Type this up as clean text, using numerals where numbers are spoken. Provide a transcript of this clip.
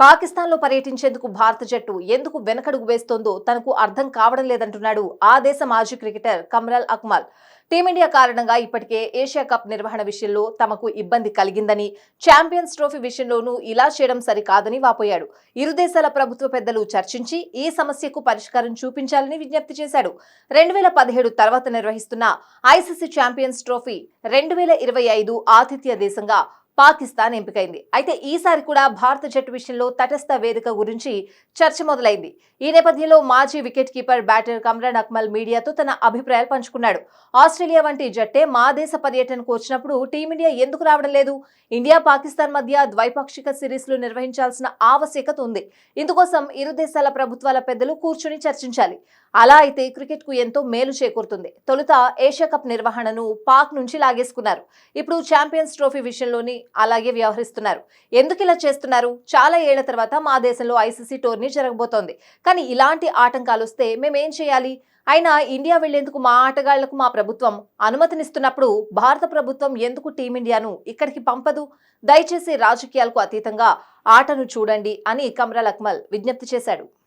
పాకిస్తాన్లో పర్యటించేందుకు భారత జట్టు ఎందుకు వెనకడుగు వేస్తోందో తనకు అర్థం కావడం లేదంటున్నాడు ఆ దేశ మాజీ క్రికెటర్ కమ్రాన్ అక్మల్. టీమిండియా కారణంగా ఇప్పటికే ఏషియా కప్ నిర్వహణ విషయంలో తమకు ఇబ్బంది కలిగిందని, ఛాంపియన్స్ ట్రోఫీ విషయంలోనూ ఇలా చేయడం సరికాదని వాపోయాడు. ఇరు దేశాల ప్రభుత్వ పెద్దలు చర్చించి ఈ సమస్యకు పరిష్కారం చూపించాలని విజ్ఞప్తి చేశాడు. 2017 తర్వాత నిర్వహిస్తున్న ఐసీసీ ఛాంపియన్స్ ట్రోఫీ 2025 ఆతిథ్య దేశంగా పాకిస్తాన్ ఎంపికైంది. అయితే ఈసారి కూడా భారత జట్టు విషయంలో తటస్థ వేదిక గురించి చర్చ మొదలైంది. ఈ నేపథ్యంలో మాజీ wicket keeper batter Kamran Akmal మీడియాతో తన అభిప్రాయాలు పంచుకున్నాడు. ఆస్ట్రేలియా వంటి జట్టే మా దేశ పర్యటనకు వచ్చినప్పుడు టీమిండియా ఎందుకు రావడం లేదు? ఇండియా పాకిస్తాన్ మధ్య ద్వైపాక్షిక సిరీస్లు నిర్వహించాల్సిన ఆవశ్యకత ఉంది. ఇందుకోసం ఇరు దేశాల ప్రభుత్వాల పెద్దలు కూర్చుని చర్చించాలి. అలా అయితే క్రికెట్ కు ఎంతో మేలు చేకూరుతుంది. తొలుత ఏషియా కప్ నిర్వహణను పాక్ నుంచి లాగేసుకున్నారు. ఇప్పుడు ఛాంపియన్స్ ట్రోఫీ విషయంలోని అలాగే వ్యవహరిస్తున్నారు. ఎందుకు ఇలా చేస్తున్నారు? చాలా ఏళ్ల తర్వాత మా దేశంలో ఐసీసీ టోర్నీ జరగబోతోంది. కానీ ఇలాంటి ఆటంకాలు వస్తే మేమేం చేయాలి? అయినా ఇండియా వెళ్లేందుకు మా ఆటగాళ్లకు మా ప్రభుత్వం అనుమతినిస్తున్నప్పుడు భారత ప్రభుత్వం ఎందుకు టీమిండియాను ఇక్కడికి పంపదు? దయచేసి రాజకీయాలకు అతీతంగా ఆటను చూడండి అని కమ్రాన్ అక్మల్ విజ్ఞప్తి చేశాడు.